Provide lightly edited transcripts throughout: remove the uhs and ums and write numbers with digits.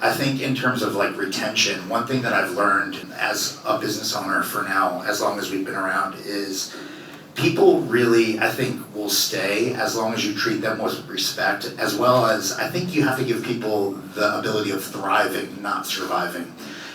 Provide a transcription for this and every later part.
I think in terms of like retention, one thing that I've learned as a business owner for now, as long as we've been around, is people really, I think, will stay as long as you treat them with respect, as well as I think you have to give people the ability of thriving, not surviving.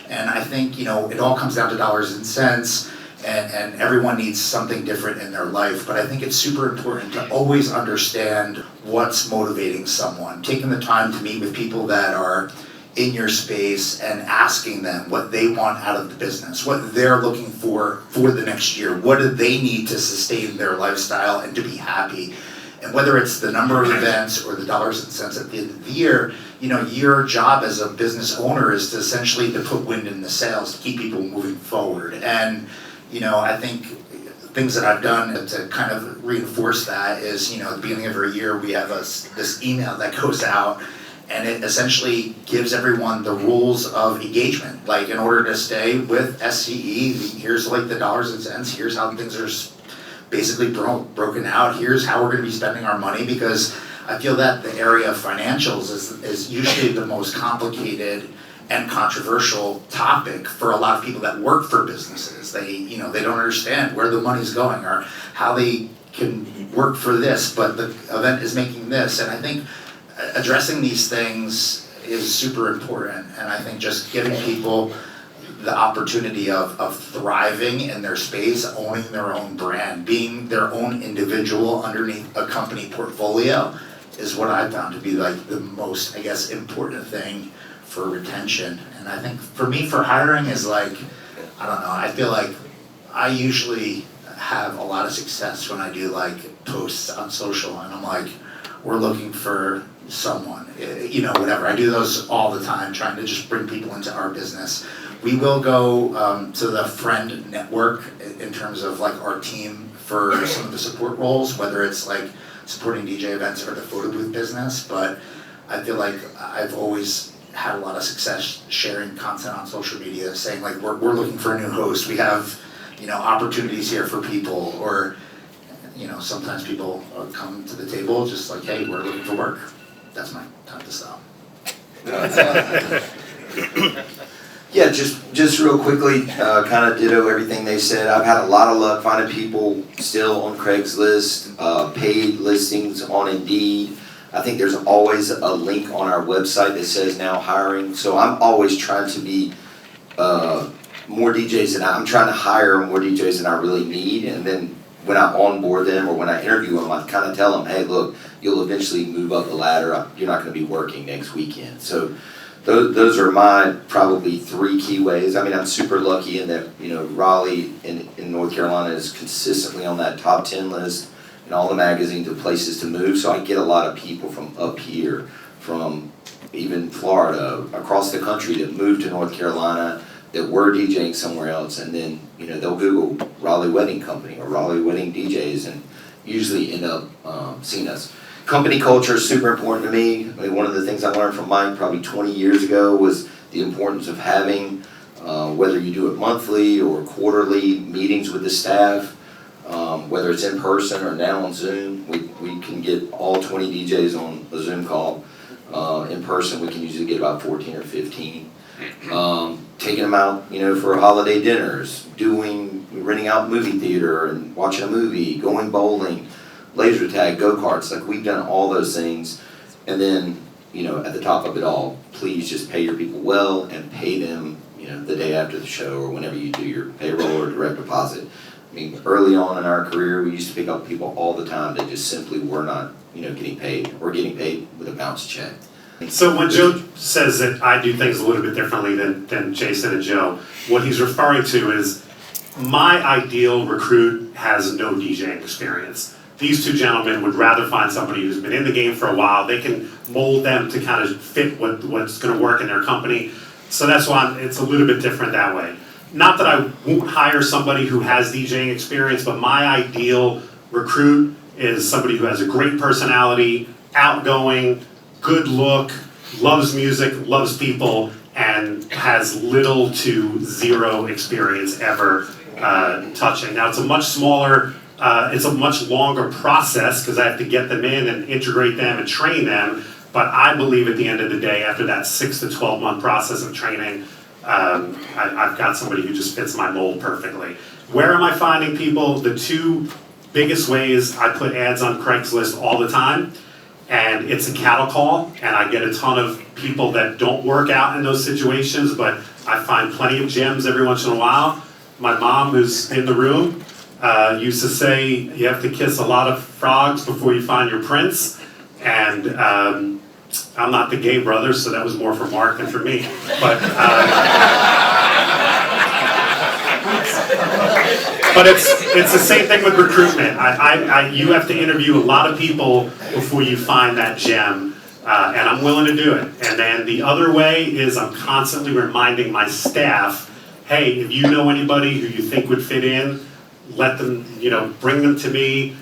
And I think, it all comes down to dollars and cents, and everyone needs something different in their life. But I think it's super important to always understand what's motivating someone. Taking the time to meet with people that are in your space and asking them what they want out of the business, what they're looking for the next year, what do they need to sustain their lifestyle and to be happy. And whether it's the number of events or the dollars and cents at the end of the year, your job as a business owner is to essentially to put wind in the sails to keep people moving forward. And I think things that I've done to kind of reinforce that is, at the beginning of every year we have this email that goes out, and it essentially gives everyone the rules of engagement. Like, in order to stay with SCE, here's like the dollars and cents, here's how things are basically broken out, here's how we're gonna be spending our money, because I feel that the area of financials is usually the most complicated and controversial topic for a lot of people that work for businesses. They don't understand where the money's going or how they can work for this, but the event is making this. And I think addressing these things is super important. And I think just giving people the opportunity of thriving in their space, owning their own brand, being their own individual underneath a company portfolio is what I found to be like the most, I guess, important thing for retention. And I think for me, for hiring is like, I don't know, I feel like I usually have a lot of success when I do like posts on social and I'm like, we're looking for someone, whatever. I do those all the time, trying to just bring people into our business. We will go to the friend network in terms of like our team for some of the support roles, whether it's like supporting DJ events or the photo booth business. But I feel like I've always had a lot of success sharing content on social media, saying like we're looking for a new host. We have opportunities here for people, or sometimes people come to the table just like, hey, we're looking for work. That's my time to stop. Yeah, just real quickly, kind of ditto everything they said. I've had a lot of luck finding people still on Craigslist, paid listings on Indeed. I think there's always a link on our website that says now hiring. So I'm always trying to be more DJs than I'm trying to hire more DJs than I really need. And then when I onboard them or when I interview them, I kind of tell them, hey, look, you'll eventually move up the ladder. You're not going to be working next weekend. So those are my probably 3 key ways. I mean, I'm super lucky in that, Raleigh in North Carolina is consistently on that top 10 list in all the magazines of places to move. So I get a lot of people from up here, from even Florida, across the country that moved to North Carolina, that were DJing somewhere else, and then they'll Google Raleigh Wedding Company or Raleigh Wedding DJs and usually end up seeing us. Company culture is super important to me. I mean, one of the things I learned from Mike probably 20 years ago was the importance of having, whether you do it monthly or quarterly, meetings with the staff, whether it's in person or now on Zoom. We can get all 20 DJs on a Zoom call. In person, we can usually get about 14 or 15. Taking them out, for holiday dinners, renting out movie theater and watching a movie, going bowling, laser tag, go-karts. Like, we've done all those things. And then, at the top of it all, please just pay your people well and pay them, the day after the show or whenever you do your payroll or direct deposit. I mean, early on in our career, we used to pick up people all the time that just simply were not, getting paid or getting paid with a bounce check. So when Joe says that I do things a little bit differently than Jason and Joe, what he's referring to is my ideal recruit has no DJing experience. These 2 gentlemen would rather find somebody who's been in the game for a while. They can mold them to kind of fit what's going to work in their company. So that's why it's a little bit different that way. Not that I won't hire somebody who has DJing experience, but my ideal recruit is somebody who has a great personality, outgoing, good look, loves music, loves people, and has little to zero experience ever touching. Now, it's a much smaller, it's a much longer process because I have to get them in and integrate them and train them, But I believe at the end of the day, after that 6 to 12 month process of training, I've got somebody who just fits my mold perfectly. Where am I finding people? The two biggest ways: I put ads on Craigslist all the time, and it's a cattle call, and I get a ton of people that don't work out in those situations, but I find plenty of gems every once in a while. My mom, who's in the room, used to say you have to kiss a lot of frogs before you find your prince, and I'm not the gay brother, so that was more for Mark than for me. But it's the same thing with recruitment. You have to interview a lot of people before you find that gem, and I'm willing to do it. And then the other way is I'm constantly reminding my staff, hey, if you know anybody who you think would fit in, let them, bring them to me.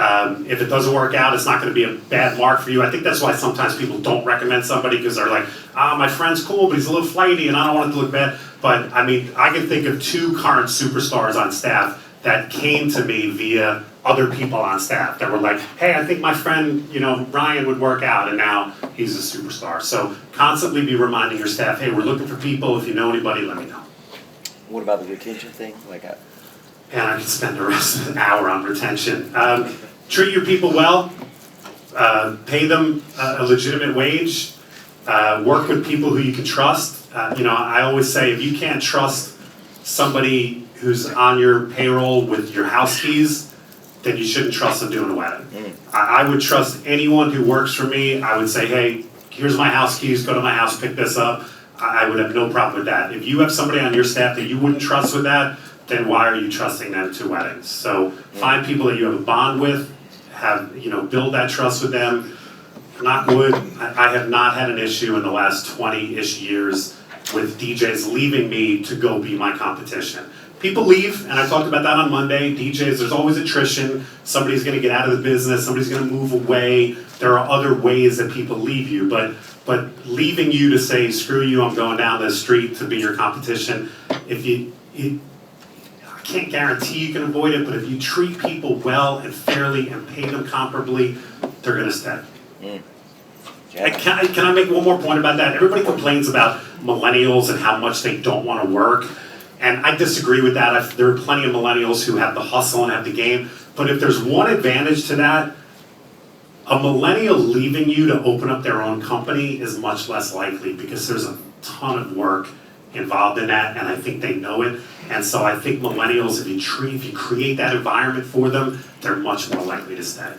If it doesn't work out, it's not going to be a bad mark for you. I think that's why sometimes people don't recommend somebody, because they're like, my friend's cool, but he's a little flighty and I don't want it to look bad. But I mean, I can think of 2 current superstars on staff that came to me via other people on staff that were like, hey, I think my friend, Ryan would work out, and now he's a superstar. So constantly be reminding your staff, hey, we're looking for people. If you know anybody, let me know. What about the retention thing? And I could spend the rest of an hour on retention. Treat your people well, pay them a legitimate wage, work with people who you can trust. I always say, if you can't trust somebody who's on your payroll with your house keys, then you shouldn't trust them doing a wedding. I would trust anyone who works for me. I would say, hey, here's my house keys, go to my house, pick this up. I would have no problem with that. If you have somebody on your staff that you wouldn't trust with that, then why are you trusting them to weddings? So find people that you have a bond with, build that trust with them. Knock wood, I have not had an issue in the last 20-ish years with DJs leaving me to go be my competition. People leave, and I talked about that on Monday. DJs, there's always attrition. Somebody's gonna get out of the business, somebody's gonna move away. There are other ways that people leave you, but leaving you to say, screw you, I'm going down the street to be your competition, I can't guarantee you can avoid it, but if you treat people well and fairly and pay them comparably, they're gonna stay. Yeah. Can I make one more point about that? Everybody complains about millennials and how much they don't want to work, and I disagree with that. There are plenty of millennials who have the hustle and have the game, but if there's one advantage to that, a millennial leaving you to open up their own company is much less likely, because there's a ton of work involved in that, and I think they know it. And so I think millennials, if you create that environment for them, they're much more likely to stay.